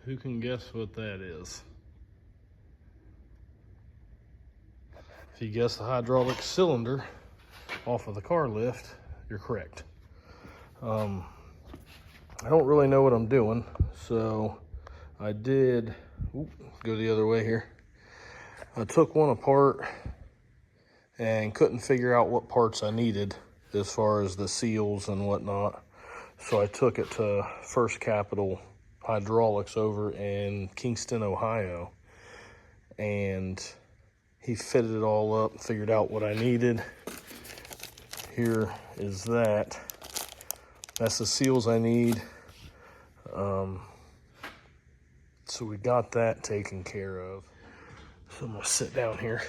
Who can guess what that is? If you guess the hydraulic cylinder off of the car lift, you're correct. I don't really know what I'm doing, so I did, go the other way here. I took one apart and couldn't figure out what parts I needed as far as the seals and whatnot. So I took it to First Capital Hydraulics over in Kingston, Ohio, and he fitted it all up, figured out what I needed. Here is that. That's the seals I need. So we got that taken care of. So I'm gonna sit down here.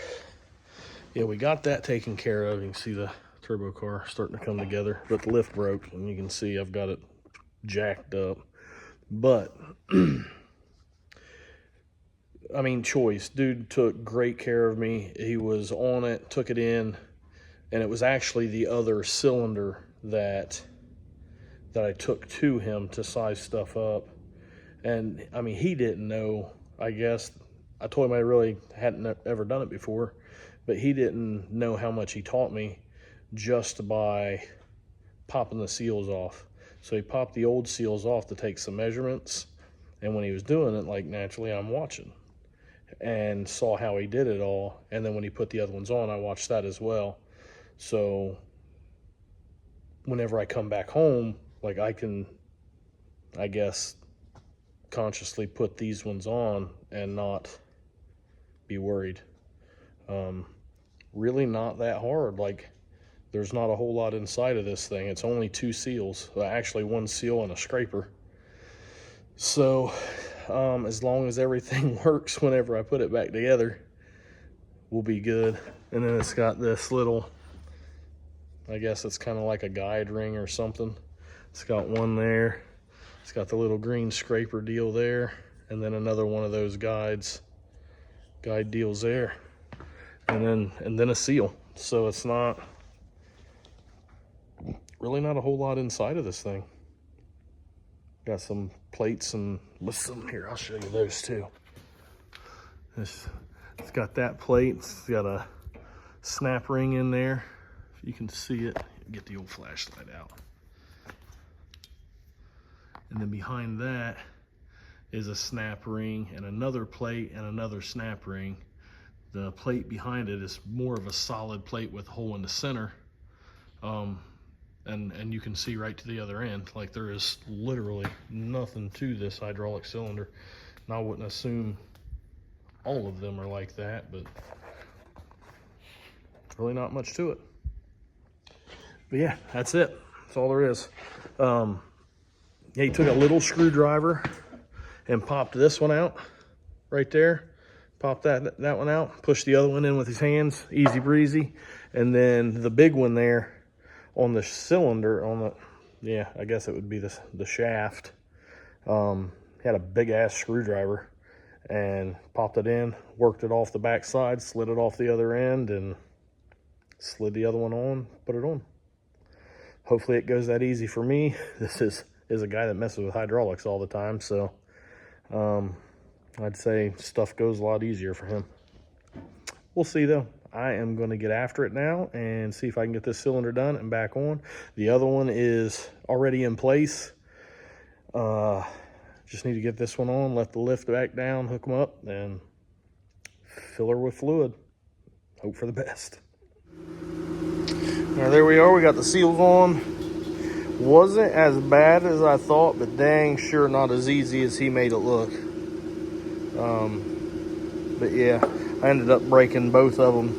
Yeah, we got that taken care of. You can see the turbo car starting to come together, but the lift broke, and you can see I've got it jacked up. But I mean, choice. Dude took great care of me. He was on it, took it in, and it was actually the other cylinder that I took to him to size stuff up. And I mean, he didn't know, I guess. I told him I really hadn't ever done it before, but he didn't know how much he taught me just by popping the seals off. So he popped the old seals off to take some measurements. And when he was doing it, like, naturally I'm watching and saw how he did it all. And then when he put the other ones on, I watched that as well. So whenever I come back home, like, I can, I guess, consciously put these ones on and not be worried. Really not that hard. Like, there's not a whole lot inside of this thing. It's only 2 seals, actually 1 seal and a scraper. So as long as everything works whenever I put it back together, we'll be good. And then it's got this little, I guess it's kind of like a guide ring or something. It's got one there. It's got the little green scraper deal there, and then another one of those guide deals there, and then a seal. So it's not really not a whole lot inside of this thing. Got some plates and with some here. I'll show you those too. It's got that plate. It's got a snap ring in there. If you can see it, get the old flashlight out. And then behind that is a snap ring and another plate and another snap ring. The plate behind it is more of a solid plate with a hole in the center. And you can see right to the other end. Like, there is literally nothing to this hydraulic cylinder. And I wouldn't assume all of them are like that, but really not much to it. But yeah, that's it. That's all there is. Yeah, he took a little screwdriver and popped this one out right there. Popped that one out, pushed the other one in with his hands, easy breezy. And then the big one there on the cylinder, on the, yeah, I guess it would be the shaft, had a big ass screwdriver and popped it in, worked it off the back side, slid it off the other end, and slid the other one on, put it on. Hopefully it goes that easy for me. This is a guy that messes with hydraulics all the time, so I'd say stuff goes a lot easier for him. We'll see though. I am going to get after it now and see if I can get this cylinder done and back on. The other one is already in place. Just need to get this one on, let the lift back down, hook them up, and fill her with fluid. Hope for the best. Now there we are, we got the seals on. Wasn't as bad as I thought, but dang sure not as easy as he made it look. But yeah, I ended up breaking both of them,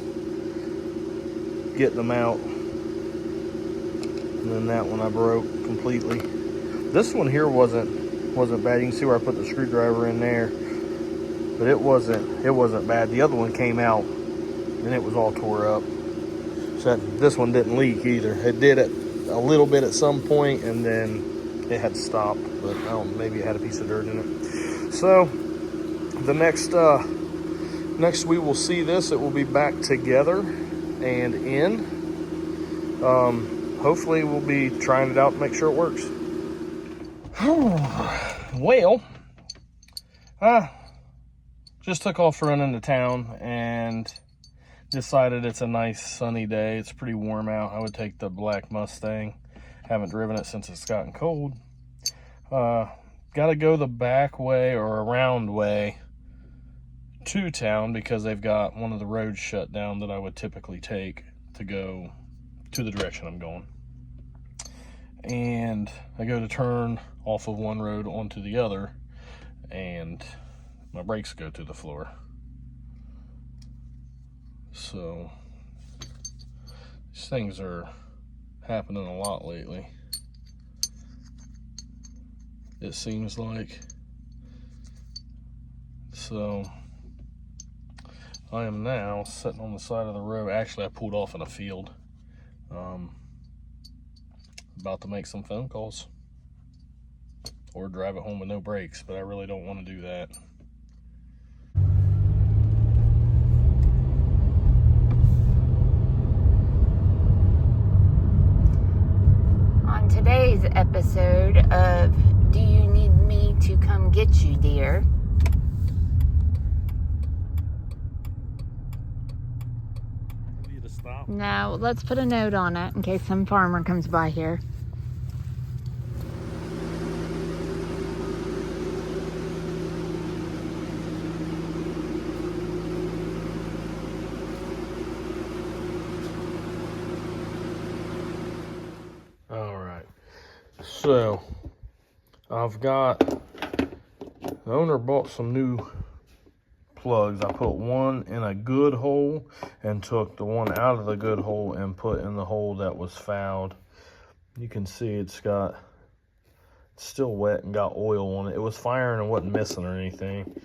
getting them out. And then that one I broke completely. This one here wasn't bad. You can see where I put the screwdriver in there, but it wasn't bad. The other one came out and it was all tore up. So this one didn't leak either. It did it a little bit at some point, and then it had stopped, but I don't know, maybe it had a piece of dirt in it. So the next we will see this, it will be back together and in. Hopefully we'll be trying it out to make sure it works. Well, Just took off running to town and decided it's a nice sunny day. It's pretty warm out. I would take the black Mustang. Haven't driven it since it's gotten cold. Got to go the back way or around way to town because they've got one of the roads shut down that I would typically take to go to the direction I'm going. And I go to turn off of one road onto the other, and my brakes go to the floor. So these things are happening a lot lately, it seems like. So I am now sitting on the side of the road. Actually, I pulled off in a field, about to make some phone calls or drive it home with no brakes, but I really don't want to do that. On today's episode of Do You Need Me to Come Get You, Dear? Need to stop. Now, let's put a note on it in case some farmer comes by here. So I've got, the owner bought some new plugs. I put one in a good hole and took the one out of the good hole and put in the hole that was fouled. You can see it's still wet and got oil on it. It was firing and wasn't missing or anything,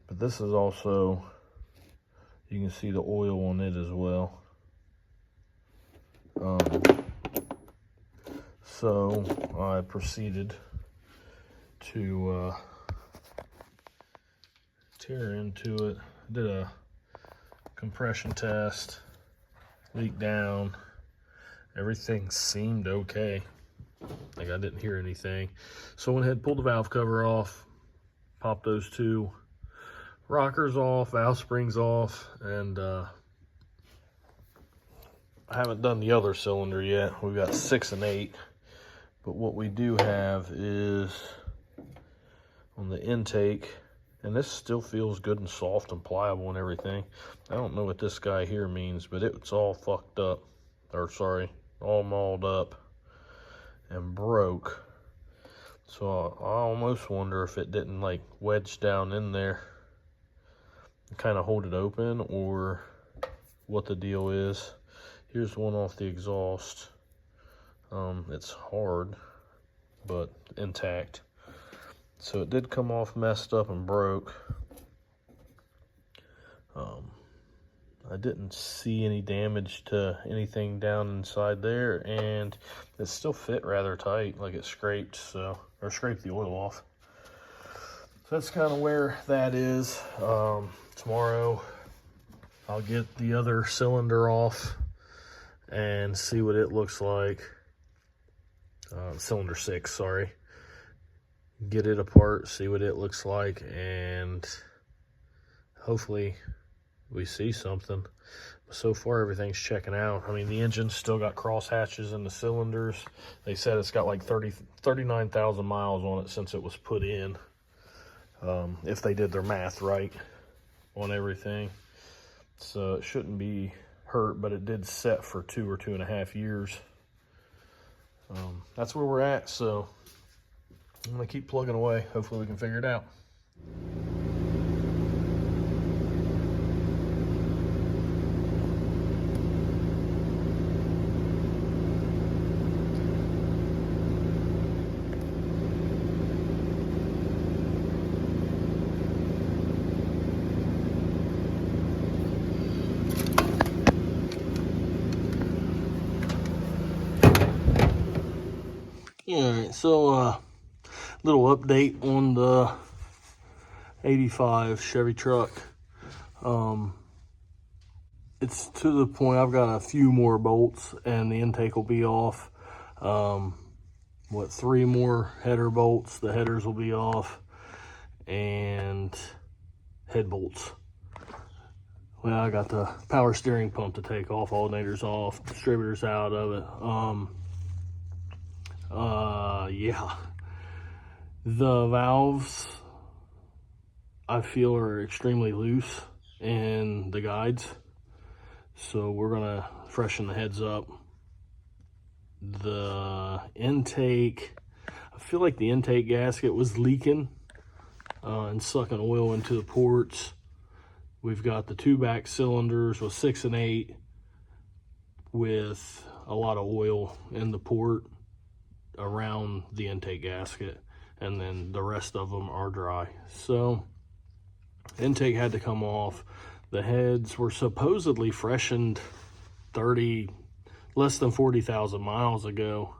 but this is also, you can see the oil on it as well. So I proceeded to tear into it. Did a compression test, leaked down. Everything seemed okay. Like I didn't hear anything. So I went ahead and pulled the valve cover off, popped those two rockers off, valve springs off, and I haven't done the other cylinder yet. We've got 6 and 8. But what we do have is on the intake, and this still feels good and soft and pliable and everything. I don't know what this guy here means, but it's all fucked up, or sorry, all mauled up and broke. So I almost wonder if it didn't like wedge down in there and kind of hold it open, or what the deal is. Here's one off the exhaust. It's hard, but intact. So it did come off messed up and broke. I didn't see any damage to anything down inside there, and it still fit rather tight, like it scraped, or scraped the oil off. So that's kind of where that is. Tomorrow I'll get the other cylinder off and see what it looks like. Cylinder 6, sorry. Get it apart, see what it looks like, and hopefully we see something. So far everything's checking out. I mean, the engine's still got cross hatches in the cylinders. They said it's got like 39,000 miles on it since it was put in, if they did their math right on everything. So it shouldn't be hurt, but it did set for 2 or 2.5 years. That's where we're at, so I'm gonna keep plugging away. Hopefully we can figure it out. Alright, so little update on the 85 Chevy truck. It's to the point I've got a few more bolts and the intake will be off. 3 more header bolts, the headers will be off, and head bolts. Well, I got the power steering pump to take off, alternators off, distributors out of it. Yeah. The valves, I feel, are extremely loose in the guides. So we're gonna freshen the heads up. The intake, I feel like the intake gasket was leaking and sucking oil into the ports. We've got the two back cylinders with 6 and 8 with a lot of oil in the port around the intake gasket, and then the rest of them are dry. So intake had to come off. The heads were supposedly freshened less than 40,000 miles ago.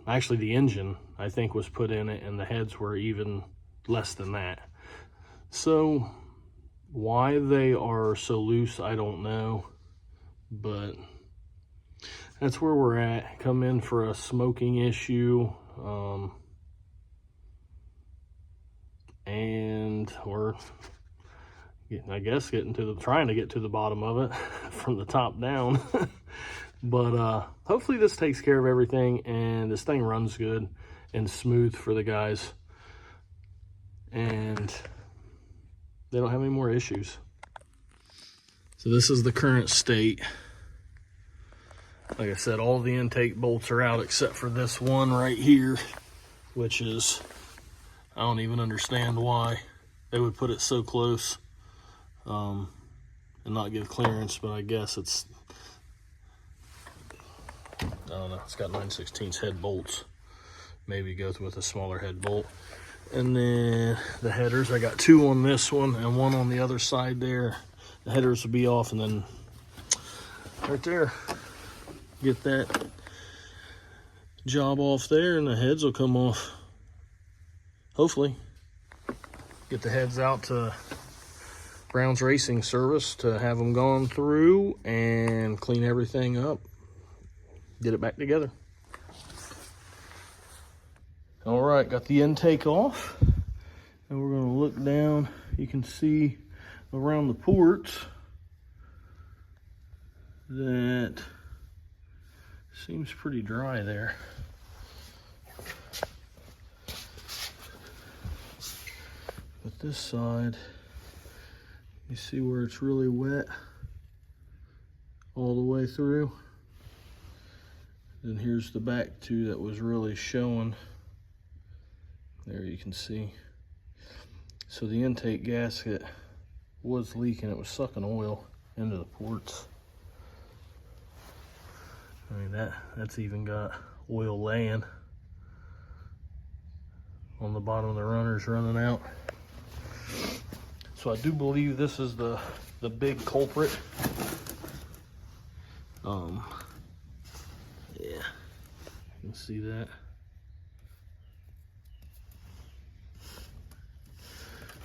Actually, the engine, I think, was put in it, and the heads were even less than that. So why they are so loose, I don't know, but that's where we're at. Come in for a smoking issue, and we're, I guess, trying to get to the bottom of it from the top down. But hopefully this takes care of everything, and this thing runs good and smooth for the guys, and they don't have any more issues. So this is the current state. Like I said, all the intake bolts are out except for this one right here, which is, I don't even understand why they would put it so close and not give clearance, but I guess it's, I don't know, it's got 9/16 head bolts. Maybe go with a smaller head bolt. And then the headers, I got 2 on this one and 1 on the other side there. The headers will be off, and then right there, get that job off there, and the heads will come off. Hopefully. Get the heads out to Brown's Racing Service to have them gone through and clean everything up. Get it back together. All right, got the intake off, and we're gonna look down. You can see around the ports that seems pretty dry there. But this side, you see where it's really wet all the way through. Then here's the back too that was really showing. There you can see. So the intake gasket was leaking. It was sucking oil into the ports. I mean, that's even got oil laying on the bottom of the runners running out. So I do believe this is the big culprit. Yeah, you can see that.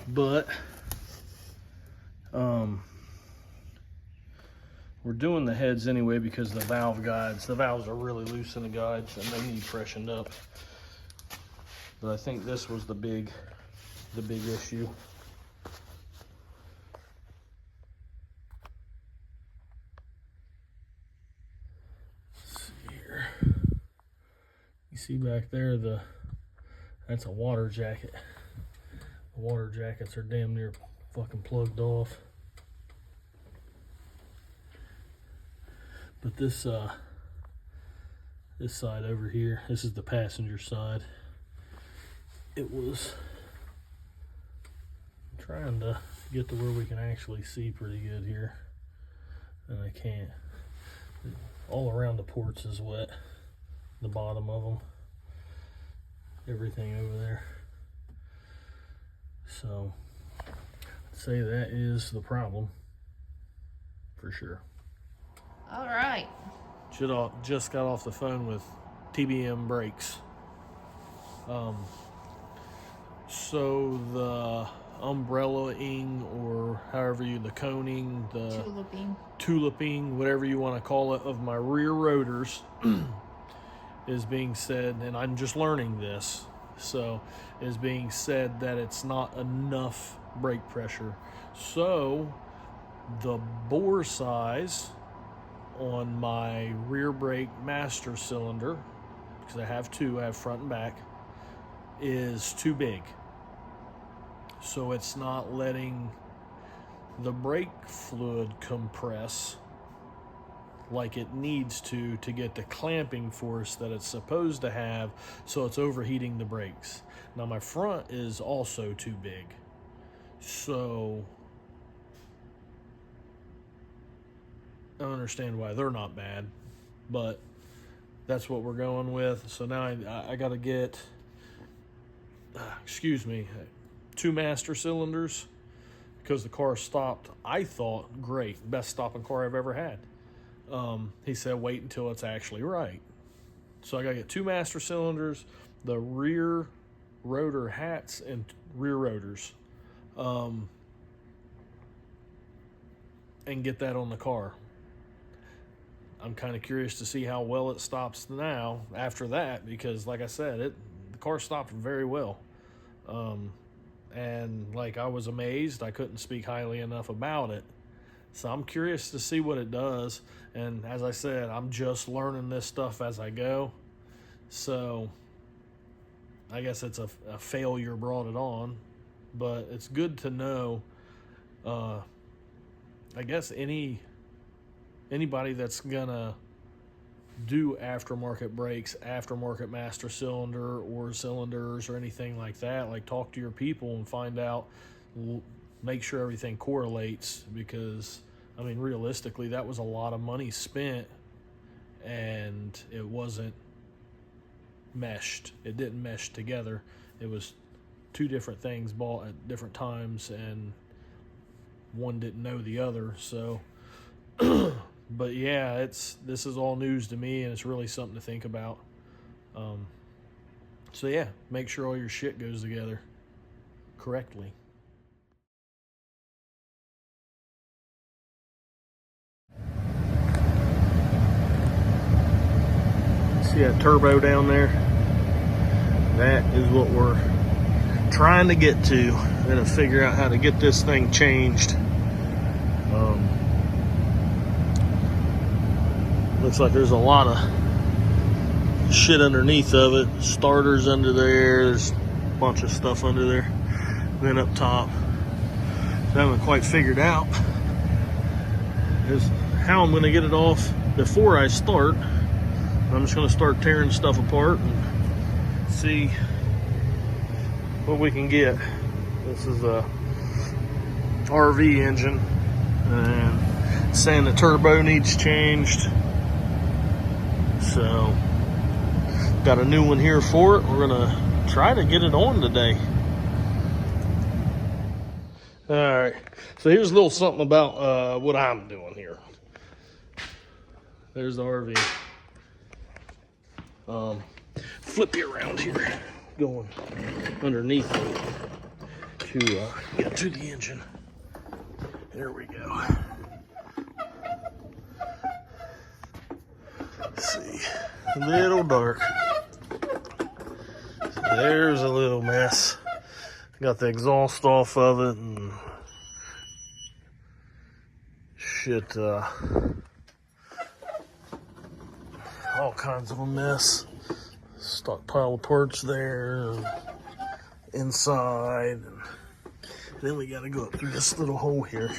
But we're doing the heads anyway because the valves are really loose in the guides and they need freshened up. But I think this was the big issue. Let's see here. You see back there, that's a water jacket. The water jackets are damn near fucking plugged off. But this side over here, this is the passenger side. It was, I'm trying to get to where we can actually see pretty good here, and I can't. All around the ports is wet, the bottom of them, everything over there. So I'd say that is the problem for sure. All right. Just got off the phone with TBM Brakes. So the umbrella-ing, or however the coning, the tuliping, whatever you want to call it, of my rear rotors is being said, and I'm just learning this. So is being said that it's not enough brake pressure. So the bore size on my rear brake master cylinder, because I have two, I have front and back, is too big. So it's not letting the brake fluid compress like it needs to get the clamping force that it's supposed to have, so it's overheating the brakes. Now my front is also too big, so I don't understand why they're not bad, but that's what we're going with. So now I got to get, two master cylinders, because the car stopped, I thought, great, best stopping car I've ever had. He said wait until it's actually right. So I got to get two master cylinders, the rear rotor hats and rear rotors, and get that on the car. I'm kind of curious to see how well it stops now after that, because like I said, the car stopped very well. And like, I was amazed. I couldn't speak highly enough about it. So I'm curious to see what it does. And as I said, I'm just learning this stuff as I go. So I guess it's a failure brought it on, but it's good to know. I guess anybody that's gonna do aftermarket brakes, aftermarket master cylinder or cylinders or anything like that, like, talk to your people and find out, make sure everything correlates, because I mean, realistically, that was a lot of money spent and it wasn't meshed. It didn't mesh together. It was two different things bought at different times, and one didn't know the other. So but yeah, this is all news to me, and it's really something to think about. So yeah, make sure all your shit goes together correctly. See that turbo down there? That is what we're trying to get to. We're gonna figure out how to get this thing changed. Looks like there's a lot of shit underneath of it. Starters under there. There's a bunch of stuff under there. Then up top, I haven't quite figured out is how I'm gonna get it off before I start. I'm just gonna start tearing stuff apart and see what we can get. This is a RV engine, and saying the turbo needs changed. So got a new one here for it. We're gonna try to get it on today. All right, so here's a little something about what I'm doing here. There's the RV. Flip you around here, going underneath to get to the engine. There we go. Let's see, a little dark. There's a little mess. Got the exhaust off of it and shit, all kinds of a mess. Stockpile of parts there, and inside, and then we got to go up through this little hole here.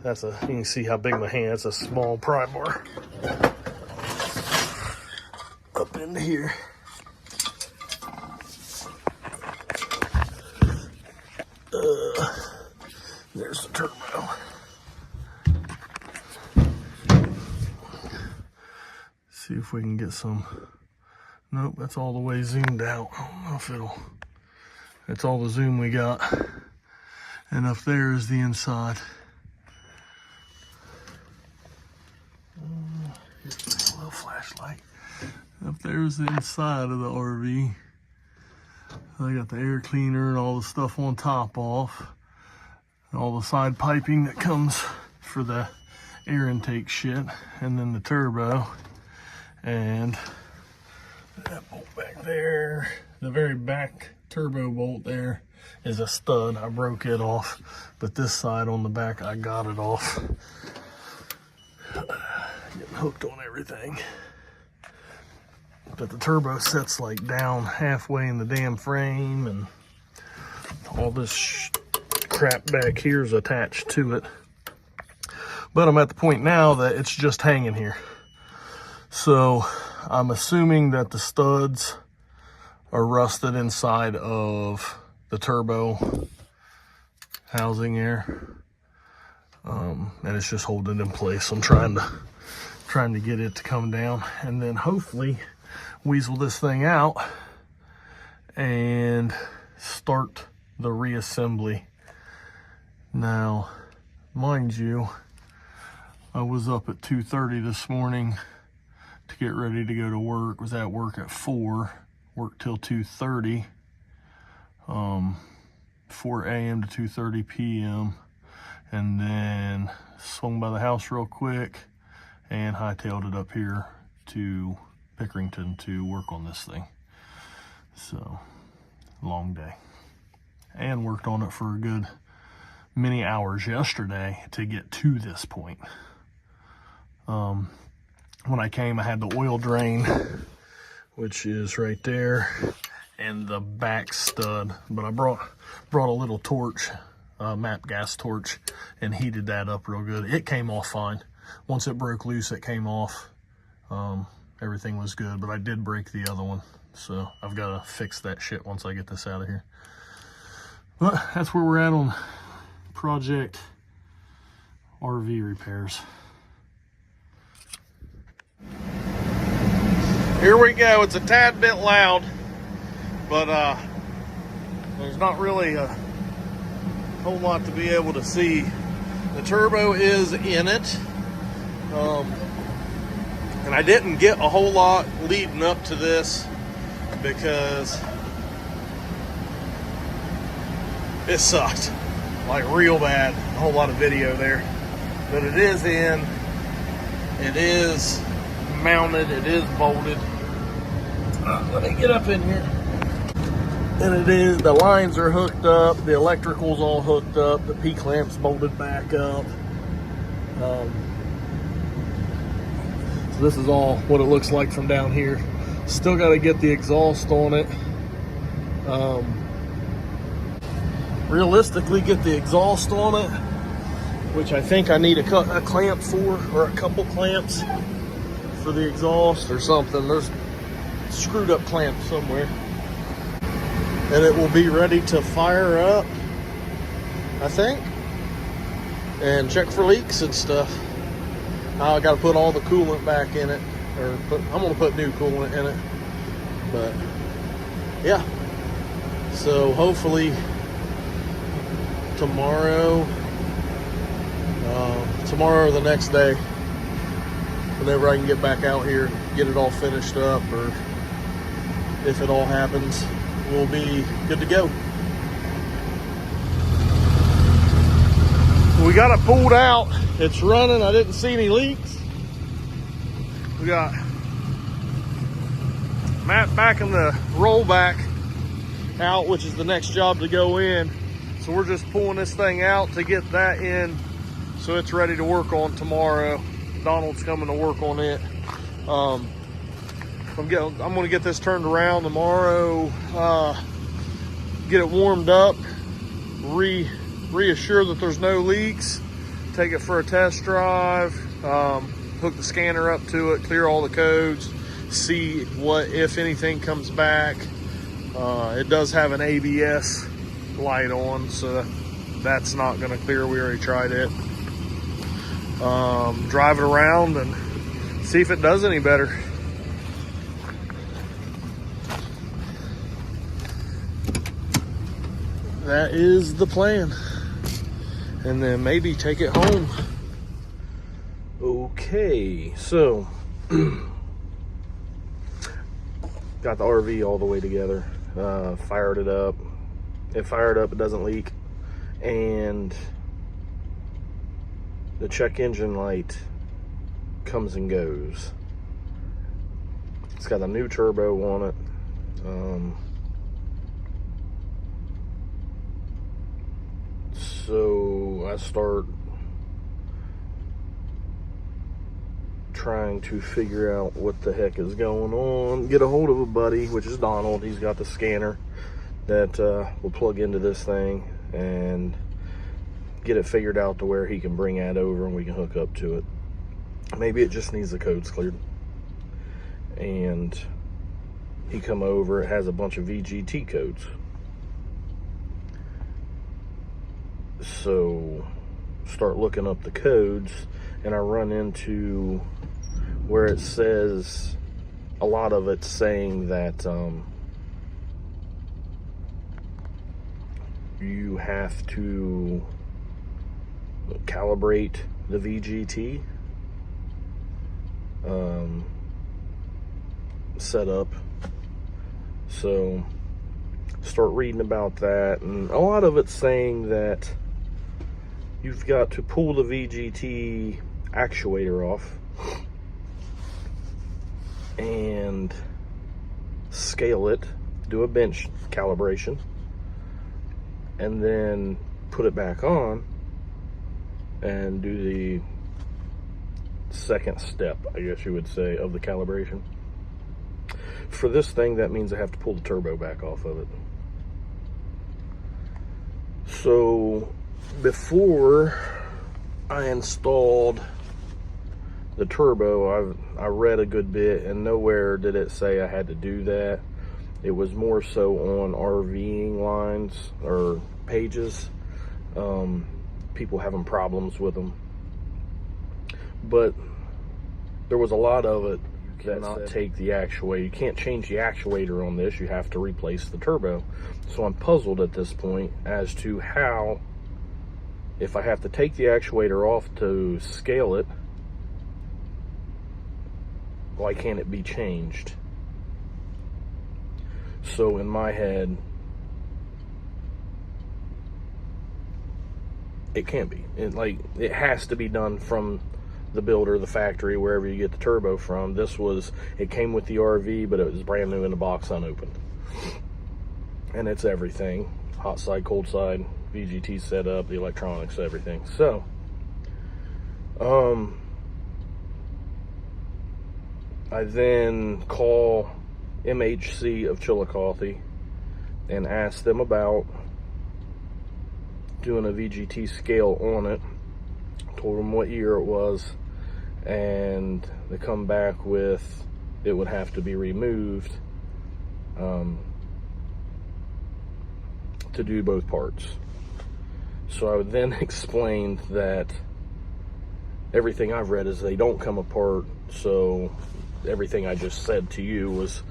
You can see how big my hand. That's a small pry bar. Up into here. There's the turbo. See if we can get some. Nope, that's all the way zoomed out. I don't know if it'll. That's all the zoom we got. And up there is the inside. Here's a little flashlight. Up there's the inside of the RV. I got the air cleaner and all the stuff on top off. And all the side piping that comes for the air intake shit. And then the turbo. And That bolt back there, the very back turbo bolt there is a stud. I broke it off, but this side on the back, I got it off. Getting hooked on everything. But the turbo sets like down halfway in the damn frame, and all this crap back here is attached to it. But I'm at the point now that it's just hanging here. So I'm assuming that the studs are rusted inside of the turbo housing there. And it's just holding it in place. I'm trying to get it to come down, and then hopefully weasel this thing out and start the reassembly. Now, mind you, I was up at 2:30 this morning to get ready to go to work. Was at work at 4, worked till 2:30, 4 a.m. to 2:30 p.m. and then swung by the house real quick and hightailed it up here to Pickerington to work on this thing. So, long day. And worked on it for a good many hours yesterday to get to this point. When I came, I had the oil drain, which is right there, and the back stud. But I brought a little torch, MAP gas torch, and heated that up real good. It came off fine. Once it broke loose, it came off. Everything was good, but I did break the other one. So I've got to fix that shit once I get this out of here. But that's where we're at on Project RV repairs. Here we go. It's a tad bit loud, but there's not really a whole lot to be able to see. The turbo is in it, and I didn't get a whole lot leading up to this because it sucked, like real bad. A whole lot of video there, but it is in. It is mounted. It is bolted. Let me get up in here. And it is, the lines are hooked up, the electrical's all hooked up, the P-clamp's bolted back up. So this is all what it looks like from down here. Still got to get the exhaust on it. Realistically, get the exhaust on it, which I think I need a clamp for, or a couple clamps for the exhaust or something. There's screwed up clamp somewhere, and it will be ready to fire up, I think, and check for leaks and stuff. I got to put all the coolant back in it, or I'm gonna put new coolant in it. But yeah, so hopefully tomorrow or the next day, whenever I can get back out here, get it all finished up, or if it all happens, we'll be good to go. We got it pulled out. It's running. I didn't see any leaks. We got Matt backing the rollback out, which is the next job to go in. So we're just pulling this thing out to get that in, so it's ready to work on tomorrow. Donald's coming to work on it. I'm gonna get this turned around tomorrow, get it warmed up, reassure that there's no leaks, take it for a test drive, hook the scanner up to it, clear all the codes, see what, if anything, comes back. It does have an ABS light on, so that's not gonna clear. We already tried it. Drive it around and see if it does any better. That is the plan. And then maybe take it home. Okay, so got the RV all the way together. Fired it up. It fired up, it doesn't leak. And the check engine light comes and goes. It's got a new turbo on it. So I start trying to figure out what the heck is going on. Get a hold of a buddy, which is Donald. He's got the scanner that will plug into this thing and get it figured out to where he can bring that over and we can hook up to it. Maybe it just needs the codes cleared. And he come over, it has a bunch of VGT codes. So start looking up the codes, and I run into where it says, a lot of it's saying that you have to calibrate the VGT setup. So start reading about that, and a lot of it's saying that you've got to pull the VGT actuator off and scale it, do a bench calibration, and then put it back on and do the second step, I guess you would say, of the calibration. For this thing, that means I have to pull the turbo back off of it. So before I installed the turbo, I read a good bit, and nowhere did it say I had to do that. It was more so on RVing lines or pages, people having problems with them. But there was a lot of it that not take the actuator. You can't change the actuator on this. You have to replace the turbo. So I'm puzzled at this point as to how, if I have to take the actuator off to scale it, why can't it be changed? So in my head, it can't be. It has to be done from the builder, the factory, wherever you get the turbo from. It came with the RV, but it was brand new in the box, unopened. And it's everything. Hot side, cold side, VGT setup, the electronics, everything. So, I then call MHC of Chillicothe and ask them about doing a VGT scale on it. Told them what year it was, and they come back with it would have to be removed to do both parts. So I then explained that everything I've read is they don't come apart. So everything I just said to you was,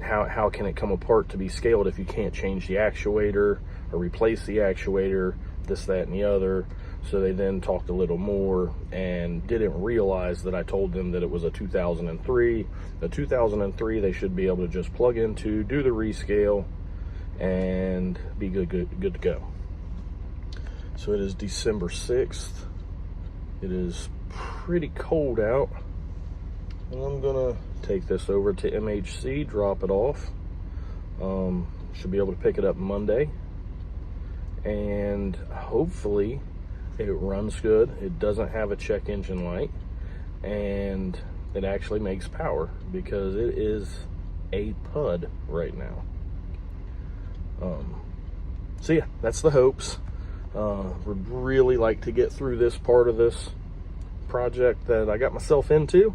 how can it come apart to be scaled if you can't change the actuator or replace the actuator, this, that, and the other. So they then talked a little more and didn't realize that I told them that it was a 2003. The 2003 they should be able to just plug into, do the rescale, and be good to go. So it is December 6th. It is pretty cold out. And I'm gonna take this over to MHC, drop it off. Should be able to pick it up Monday. And hopefully it runs good. It doesn't have a check engine light, and it actually makes power, because it is a PUD right now. So yeah, that's the hopes. Would really like to get through this part of this project that I got myself into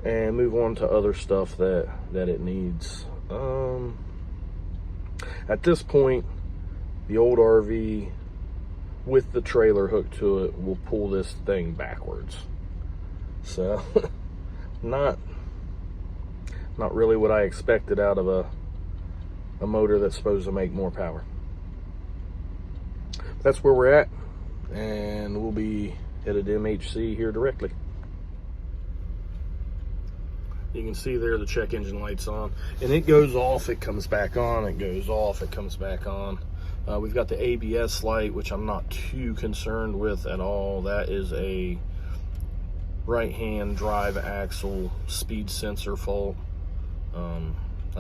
and move on to other stuff that it needs. At this point, the old RV with the trailer hooked to it will pull this thing backwards. So not really what I expected out of a motor that's supposed to make more power. That's where we're at, and we'll be headed to MHC here directly. You can see there the check engine light's on, and it goes off, it comes back on, it goes off, it comes back on. We've got the ABS light, which I'm not too concerned with at all. That is a right hand drive axle speed sensor fault. I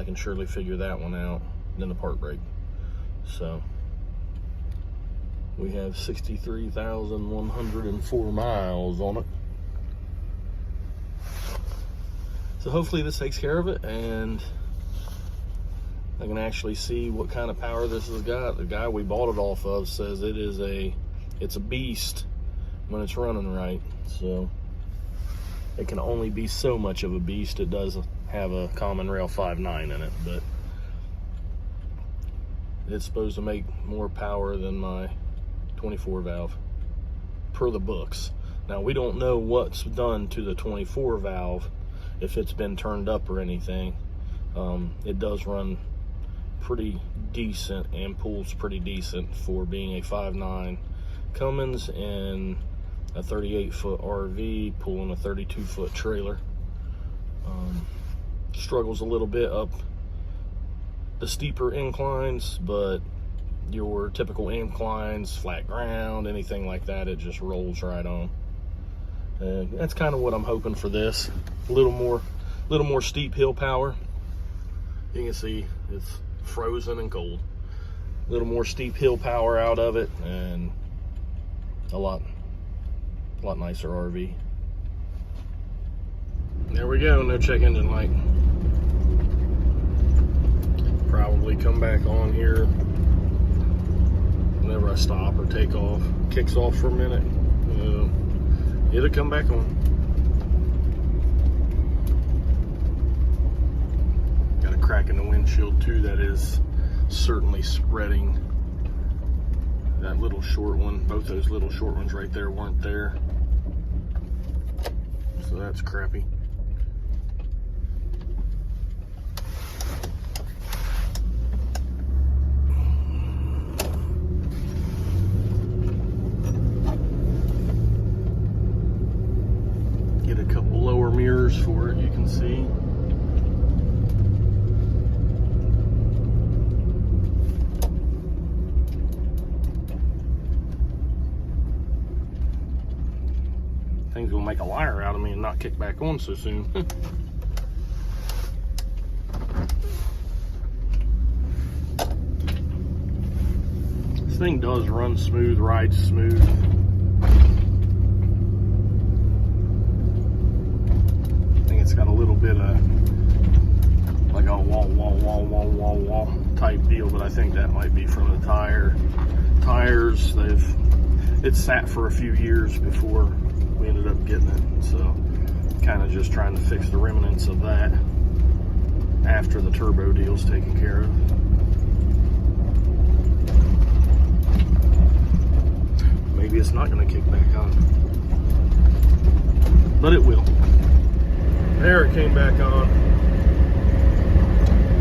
can surely figure that one out. Then the part brake. So we have 63,104 miles on it. So hopefully this takes care of it, and I can actually see what kind of power this has got. The guy we bought it off of says it's a beast when it's running right. So it can only be so much of a beast. It does have a common rail 5.9 in it, but it's supposed to make more power than my 24 valve per the books. Now we don't know what's done to the 24 valve, if it's been turned up or anything. It does run pretty decent and pulls pretty decent for being a 5.9 Cummins and a 38-foot RV pulling a 32-foot trailer. Struggles a little bit up the steeper inclines, but your typical inclines, flat ground, anything like that, it just rolls right on. And that's kind of what I'm hoping for this. A little more steep hill power. You can see it's frozen and cold. A little more steep hill power out of it, and a lot nicer RV. There we go, no check engine light. Probably come back on here whenever I stop or take off. Kicks off for a minute. It'll come back on. Got a crack in the windshield too that is certainly spreading. That little short one, both those little short ones right there weren't there. So that's crappy. Get a couple lower mirrors for it, you can see. Thing's gonna make a liar out of me and not kick back on so soon. This thing does run smooth, rides smooth. I think it's got a little bit of like a wall type deal, but I think that might be from the tires. It's sat for a few years before we ended up getting it, so kind of just trying to fix the remnants of that after the turbo deal's taken care of. Maybe it's not going to kick back on, but it will. There, it came back on.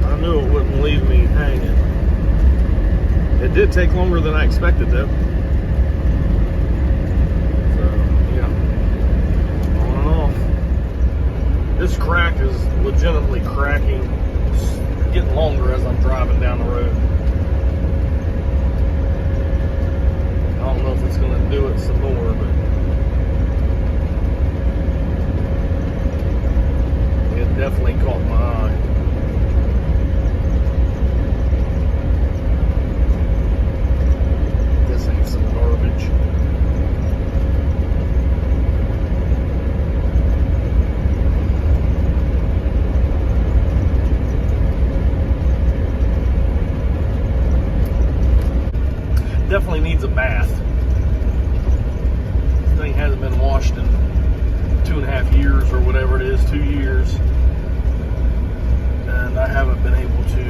I knew it wouldn't leave me hanging. It did take longer than I expected though. This crack is legitimately cracking, getting longer as I'm driving down the road. I don't know if it's going to do it some more, but it definitely caught my eye. This ain't some garbage. Definitely needs a bath. This thing hasn't been washed in 2.5 years or whatever it is, 2 years. And I haven't been able to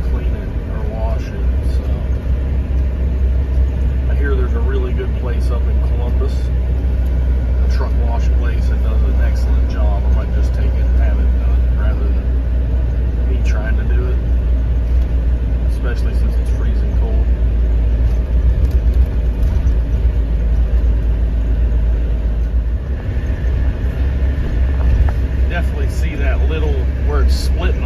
clean it or wash it. So I hear there's a really good place up in Columbus, a truck wash place that does an excellent job. I might just take it and have it done rather than me trying to do it. Especially since it's freezing cold. Definitely see that little, where it's split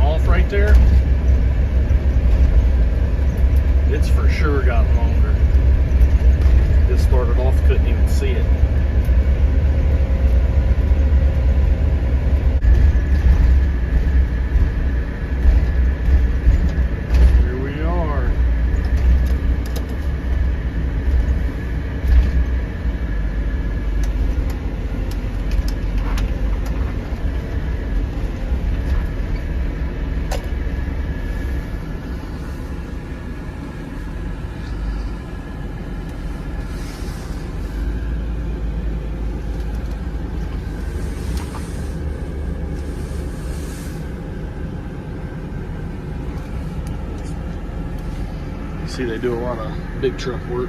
See, they do a lot of big truck work.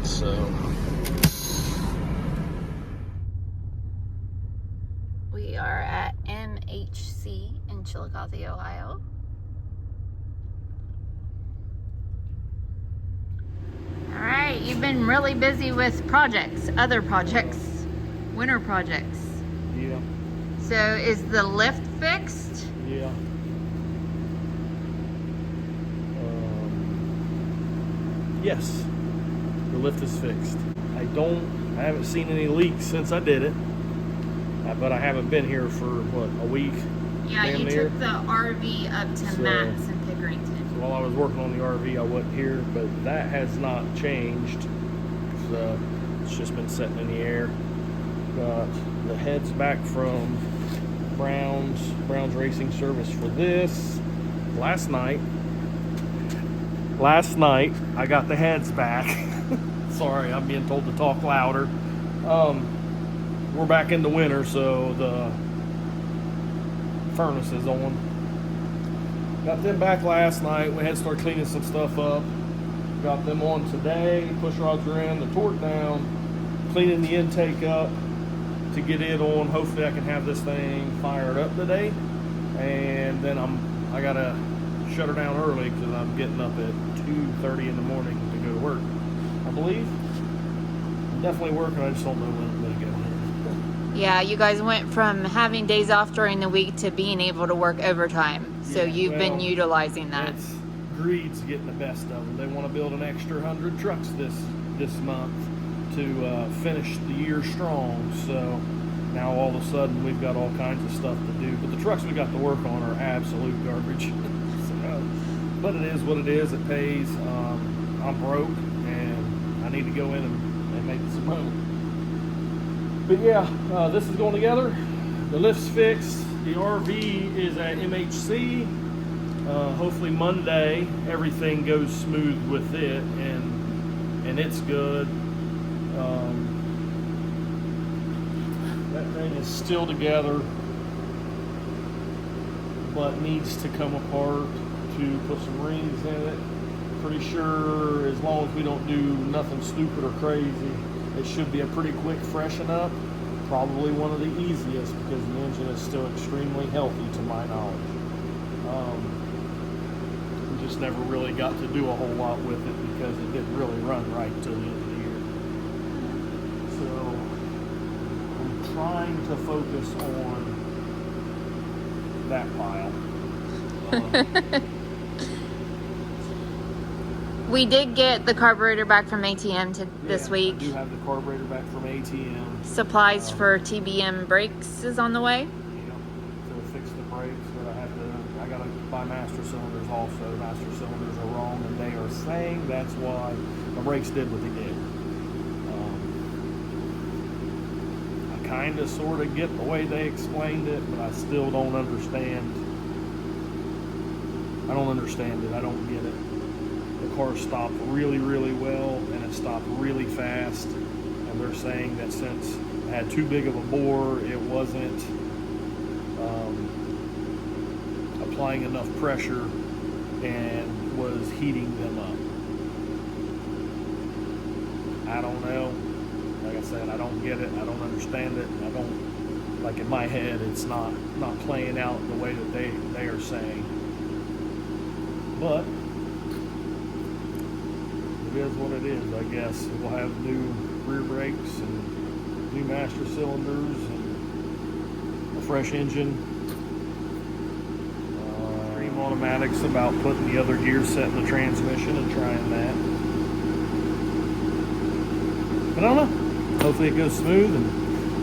So we are at MHC in Chillicothe, Ohio. All right, you've been really busy with projects, other projects, winter projects. yeah. So is the lift fixed? Yeah. Yes, the lift is fixed. I haven't seen any leaks since I did it, but I haven't been here for, what, a week? Yeah, you took the RV up to Matt's in Pickerington. So while I was working on the RV, I wasn't here, but that has not changed. So it's just been sitting in the air. Got the heads back from Brown's Racing Service for this. Last night, I got the heads back. Sorry, I'm being told to talk louder. We're back in the winter, so the furnace is on. Got them back last night. We had to start cleaning some stuff up. Got them on today. Push rods are in, the torque down, cleaning the intake up to get it on. Hopefully I can have this thing fired up today. And then I gotta shut her down early because I'm getting up at 2:30 in the morning to go to work. I believe. I'm definitely working, I just don't know when I'm gonna go. Yeah, you guys went from having days off during the week to being able to work overtime. So Yeah, you've been utilizing that. Greed's getting the best of them. They want to build an extra 100 trucks this month to finish the year strong. So now all of a sudden we've got all kinds of stuff to do. But the trucks we got to work on are absolute garbage. But it is what it is. It pays. I'm broke and I need to go in and make some money. But yeah, this is going together. The lift's fixed. The RV is at MHC. Hopefully Monday everything goes smooth with it and it's good. That thing is still together, but needs to come apart to put some rings in it. Pretty sure as long as we don't do nothing stupid or crazy, it should be a pretty quick freshen up. Probably one of the easiest because the engine is still extremely healthy to my knowledge. We just never really got to do a whole lot with it because it didn't really run right till the end of the year. So I'm trying to focus on that pile. We did get the carburetor back from ATM this week. I do have the carburetor back from ATM. Supplies for TBM brakes is on the way. Yeah, to fix the brakes, but I gotta buy master cylinders also. Master cylinders are wrong, and they are saying that's why the brakes did what they did. I kind of, sort of get the way they explained it, but I still don't understand. I don't understand it. I don't get it. The car stopped really, really well, and it stopped really fast. And they're saying that since it had too big of a bore, it wasn't applying enough pressure and was heating them up. I don't know. Like I said, I don't get it. I don't understand it. I don't, like in my head, it's not playing out the way that they are saying. But it is what it is, I guess. We'll have new rear brakes and new master cylinders and a fresh engine. Dream Automatics about putting the other gear set in the transmission and trying that. But I don't know. Hopefully it goes smooth and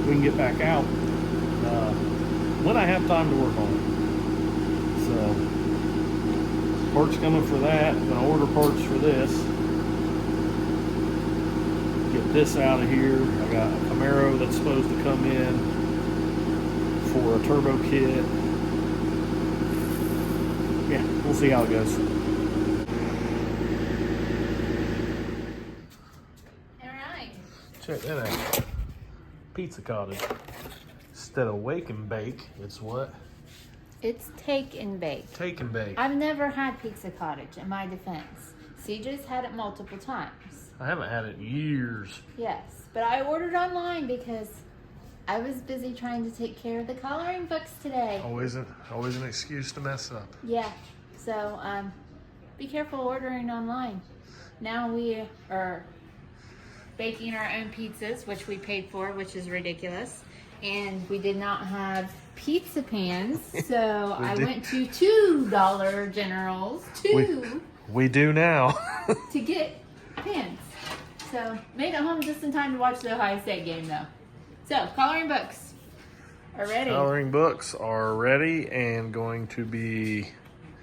we can get back out when I have time to work on it. So parts coming for that. I'm gonna order parts for this. Get this out of here. I got a Camaro that's supposed to come in for a turbo kit. Yeah, we'll see how it goes. Alright. Check that out. Pizza cottage. Instead of wake and bake, it's what? It's take and bake. Take and bake. I've never had Pizza Cottage, in my defense. CJ's had it multiple times. I haven't had it in years. Yes, but I ordered online because I was busy trying to take care of the coloring books today. Always an excuse to mess up. Yeah, so be careful ordering online. Now we are baking our own pizzas, which we paid for, which is ridiculous. And we did not have pizza pans, so I went to $2 Generals, We do now. to get pans. So made it home just in time to watch the Ohio State game, though. So coloring books are ready. Coloring books are ready and going to be...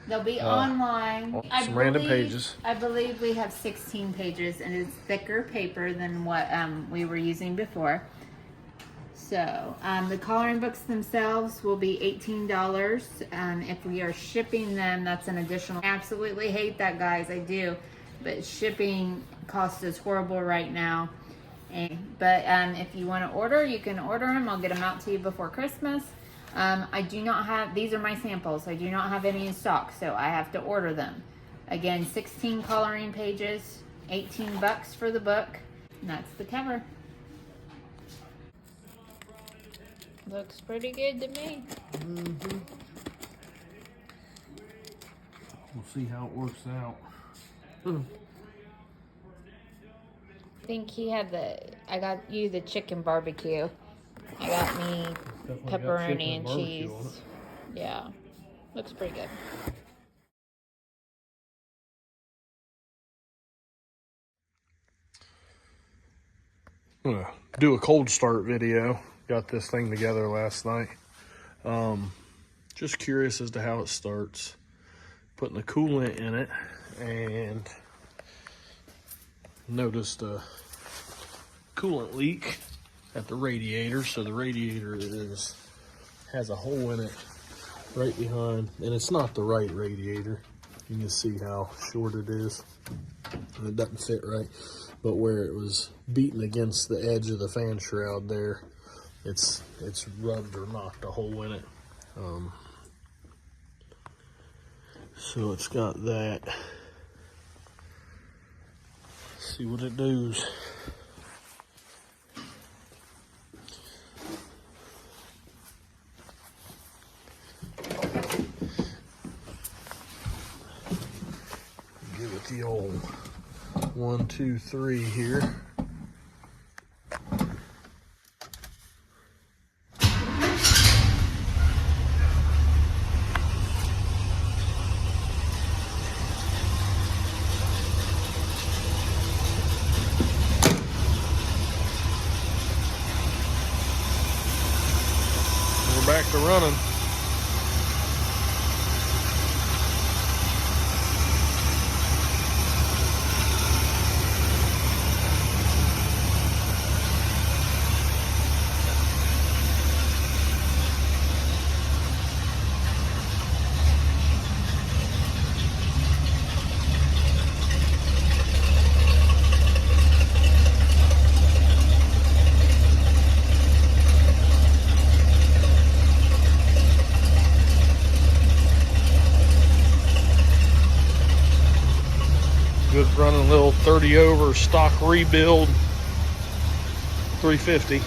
They'll be online. Some random pages. I believe we have 16 pages, and it's thicker paper than what we were using before. So the coloring books themselves will be $18. If we are shipping them, that's an additional. I absolutely hate that, guys. I do. But shipping cost is horrible right now. But if you want to order, you can order them. I'll get them out to you before Christmas. I do not have, these are my samples. I do not have any in stock, so I have to order them. Again, 16 coloring pages, $18 for the book. And that's the cover. Looks pretty good to me. Mm-hmm. We'll see how it works out. I think he had I got you the chicken barbecue. I got me pepperoni and cheese. Yeah, looks pretty good. I'm gonna do a cold start video. Got this thing together last night. Just curious as to how it starts. Putting the coolant in it and noticed a coolant leak at the radiator. So the radiator has a hole in it right behind, and it's not the right radiator. You can see how short it is, and it doesn't fit right. But where it was beating against the edge of the fan shroud there, it's rubbed or knocked a hole in it. So it's got that. See what it does. Give it the old 1, 2, 3 here. Back to running. Good running little 30 over stock rebuild 350.